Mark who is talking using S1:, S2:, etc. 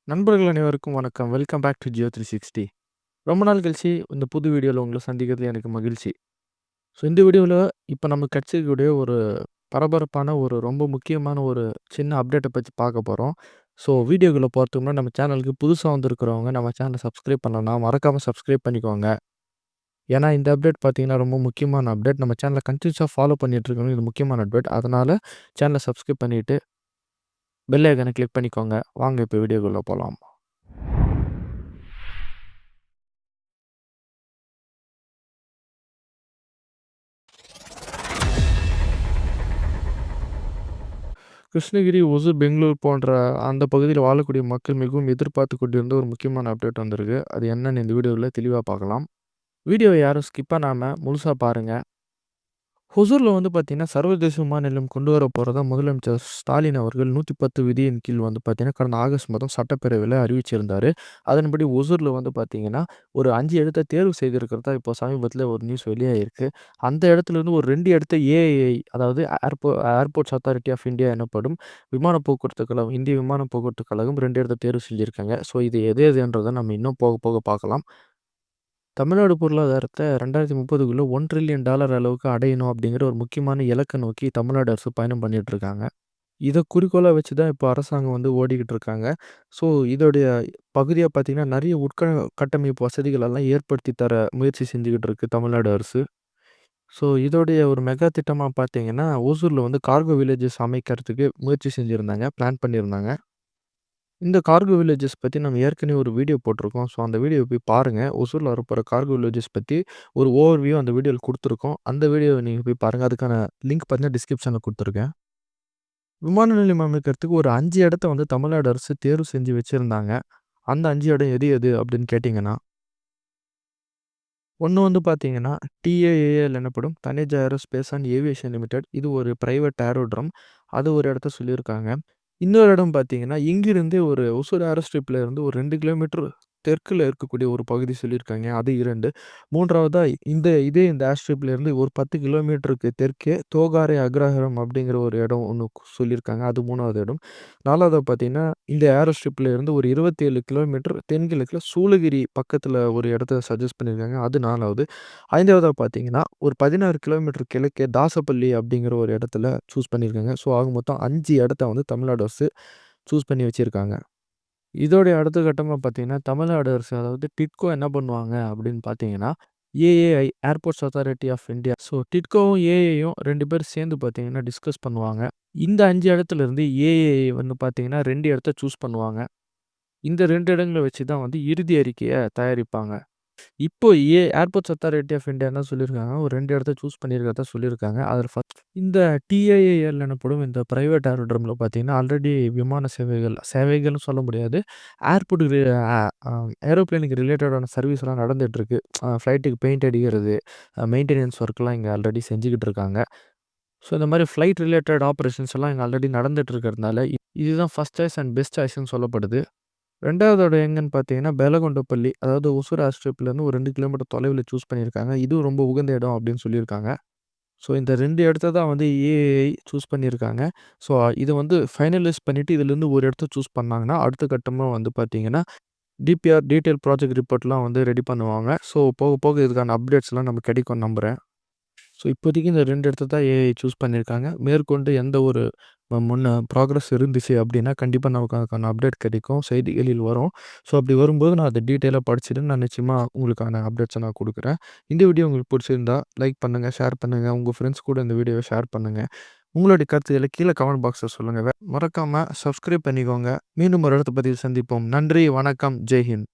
S1: நண்பர்கள் அனைவருக்கும் வணக்கம். Welcome back to Jio 360. ரொம்ப நாள் கழிச்சு இந்த புது வீடியோல உங்கள சந்திக்கிறதுல எனக்கு மகிழ்ச்சி. இந்த வீடியோல இப்ப நமக்கு கிடைச்சிருக்கக்கூடிய ஒரு பரபரப்பான ரொம்ப முக்கியமான ஒரு சின்ன அப்டேட்ட பத்தி பார்க்க போறோம். வீடியோக்குள்ள போறதுக்கு முன்னாடி நம்ம சேனலுக்கு புதுசா வந்திருக்கிறவங்க நம்ம சேனல சப்ஸ்கிரைப் பண்ணலனா மறக்காம சப்ஸ்கிரைப் பண்ணிக்கோங்க. ஏன்னா இந்த அப்டேட் பார்த்தீங்கன்னா ரொம்ப முக்கியமான அப்டேட். நம்ம சேனல கன்டினியூஸா ஃபாலோ பண்ணிட்டு இருக்கவங்களுக்கு இது முக்கியமான அப்டேட். அதனால சேனல சப்ஸ்கிரைப் பண்ணிட்டு பெல் ஐகான கிளிக் பண்ணிக்கோங்க. வாங்க இப்ப வீடியோக்குள்ள போலாம். கிருஷ்ணகிரி, ஒசூர், பெங்களூர் போன்ற அந்த பகுதியில வாழக்கூடிய மக்கள் மிகவும் எதிர்பார்த்து கொண்டிருந்த ஒரு முக்கியமான அப்டேட் வந்திருக்கு. அது என்னன்னு இந்த வீடியோல தெளிவா பார்க்கலாம். வீடியோவ யாரும் ஸ்கிப் பண்ணாம முழுசா பாருங்க. ஒசூர்ல பார்த்தீங்கன்னா, சர்வதேச விமான நிலையம் கொண்டு வர போறதா முதலமைச்சர் ஸ்டாலின் அவர்கள் 110 விதியின் கீழ் பார்த்தீங்கன்னா, கடந்த ஆகஸ்ட் மாதம் சட்டப்பேரவையில அறிவிச்சிருந்தாரு. அதன்படி ஒசூர்ல பார்த்தீங்கன்னா, ஒரு 5 இடத்த தேர்வு செய்திருக்கிறதா இப்போ சமீபத்தில ஒரு நியூஸ் வெளியாகிருக்கு. அந்த இடத்துலருந்து ஒரு 2 இடத்த ஏஐஐ அதாவது ஏர்போர்ட்ஸ் அத்தாரிட்டி ஆஃப் இந்தியா எனப்படும் விமான போக்குவரத்து கழகம், இந்திய விமான போக்குவரத்து கழகம் 2 இடத்த தேர்வு செஞ்சிருக்காங்க. இது எது எதுன்றத நம்ம இன்னும் போக போக பார்க்கலாம். தமிழ்நாடு பொருளாதாரத்த 2030க்குள்ள $1,000,000,000 அளவுக்கு அடையணும் அப்படிங்கிற ஒரு முக்கியமான இலக்க நோக்கி தமிழ்நாடு அரசு பயணம் பண்ணிட்டு இருக்காங்க. இத குறிக்கோளா வச்சு தான் இப்போ அரசாங்கம் ஓடிக்கிட்டு இருக்காங்க. ஸோ இதோடைய பகுதியா பார்த்தீங்கன்னா, நெறைய கட்டமைப்பு வசதிகள் எல்லாம் ஏற்படுத்தி தர முயற்சி செஞ்சுகிட்டு இருக்கு தமிழ்நாடு அரசு. இதோடைய ஒரு மெகா திட்டமா பார்த்தீங்கன்னா, ஓசூர்ல கார்கோ வில்லேஜஸ் அமைக்கிறதுக்கு முயற்சி செஞ்சிருந்தாங்க. பிளான் பண்ணியிருந்தாங்க. இந்த கார்கோ வில்லேஜஸ் பத்தி நம்ம ஏற்கனவே ஒரு வீடியோ போட்டிருக்கோம். அந்த வீடியோவ போய் பாருங்க. ஒசூர்ல வரப்போற கார்கோ வில்லேஜஸ் பத்தி ஒரு ஓவர்வியூ அந்த வீடியோல குடுத்துருக்கோம். அந்த வீடியோவ நீங்க போய் பாருங்க. அதுக்கான லிங்க் பார்த்தீங்கன்னா டிஸ்கிரிப்ஷன்ல குடுத்துருக்கேன். விமான நிலையம் அமைக்கிறதுக்கு ஒரு 5 இடத்த தமிழ்நாடு அரசு தேர்வு செஞ்சு வச்சிருந்தாங்க. அந்த 5 இடம் எது எது அப்படின்னு கேட்டீங்கன்னா, ஒண்ணு பார்த்தீங்கன்னா, டிஏஏஎல் எனப்படும் தனேஜ் ஏரோஸ்பேஸ் அண்ட் ஏவியேஷன் லிமிடெட். இது ஒரு பிரைவேட் ஏரோட்ரம். அது ஒரு இடத்த சொல்லியிருக்காங்க. இன்னொரு இடம் பார்த்தீங்கன்னா, இங்கிருந்து ஒரு ஒசூர் ஏரோ ஸ்ட்ரிப்ல இருந்து ஒரு 2 கிலோமீட்டர் தெற்குல இருக்கக்கூடிய ஒரு பகுதி சொல்லியிருக்காங்க. அது 2. 3வதா இந்த ஏர் ஸ்ட்ரிப்ல இருந்து ஒரு 10 கிலோமீட்டருக்கு தெற்கே தோகாரை அக்ரஹாரம் அப்படிங்கிற ஒரு இடம் ஒண்ணு சொல்லியிருக்காங்க. அது 3வது இடம். 4வதா பார்த்தீங்கன்னா, இந்த ஏரோ ஸ்ட்ரிப்ல இருந்து ஒரு 27 கிலோமீட்டர் தென்கிழக்குல சூளகிரி பக்கத்துல ஒரு இடத்த சஜெஸ்ட் பண்ணியிருக்காங்க. அது 4வது. 5வதா பார்த்தீங்கன்னா, ஒரு 16 கிலோமீட்டர் கிழக்கே தாசப்பள்ளி அப்படிங்கிற ஒரு இடத்துல சூஸ் பண்ணியிருக்காங்க. ஆக மொத்தம் 5 இடத்த தமிழ்நாடு அரசு சூஸ் பண்ணி வச்சிருக்காங்க. இதோடைய அடுத்த கட்டமா பார்த்தீங்கன்னா, தமிழ்நாடு அரசு அதாவது டிட்கோ என்ன பண்ணுவாங்க அப்படின்னு பார்த்தீங்கன்னா, AAI airports authority of India. டிட்கோவும் ஏஏஐயும் 2 பேரும் சேர்ந்து பார்த்தீங்கன்னா டிஸ்கஸ் பண்ணுவாங்க. இந்த 5 இடத்துலருந்து ஏஏஐ பார்த்தீங்கன்னா 2 இடத்த சூஸ் பண்ணுவாங்க. இந்த 2 இடங்கள வச்சு தான் இறுதி அறிக்கைய தயாரிப்பாங்க. இப்போ ஏர்போர்ட்ஸ் அத்தாரிட்டி ஆஃப் இந்தியா என்ன சொல்லியிருக்காங்க, ஒரு 2 இடத்த சூஸ் பண்ணியிருக்கிறதா சொல்லியிருக்காங்க. அதில ஃபர்ஸ்ட் இந்த டிஐஏஎல் எனப்படும் இந்த பிரைவேட் ஏரோட்ரம்ல பார்த்தீங்கன்னா, ஆல்ரெடி விமான சேவைகள்னு சொல்ல முடியாது. ஏர்போர்ட் ரி அ அ ஏரோப்ளேனுக்கு ரிலேட்டடான சர்வீஸ்லாம் நடந்துட்டுருக்கு. ஃப்ளைட்டுக்கு பெயிண்ட் அடிக்கிறது, மெயின்டெனன்ஸ் ஒர்க்லாம் இங்க ஆல்ரெடி செஞ்சுகிட்டு இருக்காங்க. இந்த மாரி ஃப்ளைட் ரிலேட்டட் ஆப்பரேஷன்ஸ் எல்லாம் இங்க ஆல்ரெடி நடந்துட்டு இருக்கிறதுனால, இதுதான் ஃபர்ஸ்ட் சாய்ஸ் அண்ட் பெஸ்ட் சாய்ஸ்ன்னு சொல்லப்படுது. 2வது இடம் எங்கன்னு பார்த்தீங்கன்னா, பெலகொண்டப்பள்ளி. அதாவது ஒசூர் ஏர் ஸ்ட்ரிப்லேருந்து ஒரு 2 கிலோமீட்டர் தொலைவில சூஸ் பண்ணியிருக்காங்க. இதுவும் ரொம்ப உகந்த இடம் அப்படின்னு சொல்லியிருக்காங்க. இந்த 2 இடத்த தான் ஏஏஐ சூஸ் பண்ணியிருக்காங்க. ஸோ இத ஃபைனலைஸ் பண்ணிட்டு இதுலேருந்து ஒரு இடத்த சூஸ் பண்ணாங்கன்னா, அடுத்த கட்டமா பார்த்தீங்கன்னா, டிபிஆர் டீட்டெயில் ப்ராஜெக்ட் ரிப்போர்ட்லாம் ரெடி பண்ணுவாங்க. போக போக இதுக்கான அப்டேட்ஸ்லாம் நமக்கு கிடைக்கும்னு நம்புறேன். இப்போதைக்கு இந்த 2 இடத்த தான் ஏஐ சூஸ் பண்ணியிருக்காங்க. மேற்கொண்டு எந்த ஒரு முன்ன ப்ராக்ரஸ் இருந்துச்சு அப்டின்னா, கண்டிப்பா நமக்கு அதுக்கான அப்டேட் கிடைக்கும். செய்திகளில் வரும். அப்படி வரும்போது நான் அத டீட்டெயிலா படிச்சுட்டு நான் நிச்சயமா உங்களுக்கான அப்டேட்ஸ நான் குடுக்குறேன். இந்த வீடியோ உங்களுக்கு பிடிச்சிருந்தா லைக் பண்ணுங்க, ஷேர் பண்ணுங்க. உங்க ஃப்ரெண்ட்ஸ் கூட இந்த வீடியோவ ஷேர் பண்ணுங்க. உங்களுடைய கருத்துக்கள கீழ கமெண்ட் பாக்ஸ்ல சொல்லுங்க. மறக்காம சப்ஸ்கிரைப் பண்ணிக்கோங்க. மீண்டும் ஒரு இடத்த பத்தி சந்திப்போம். நன்றி, வணக்கம், ஜெய் ஹிந்த்.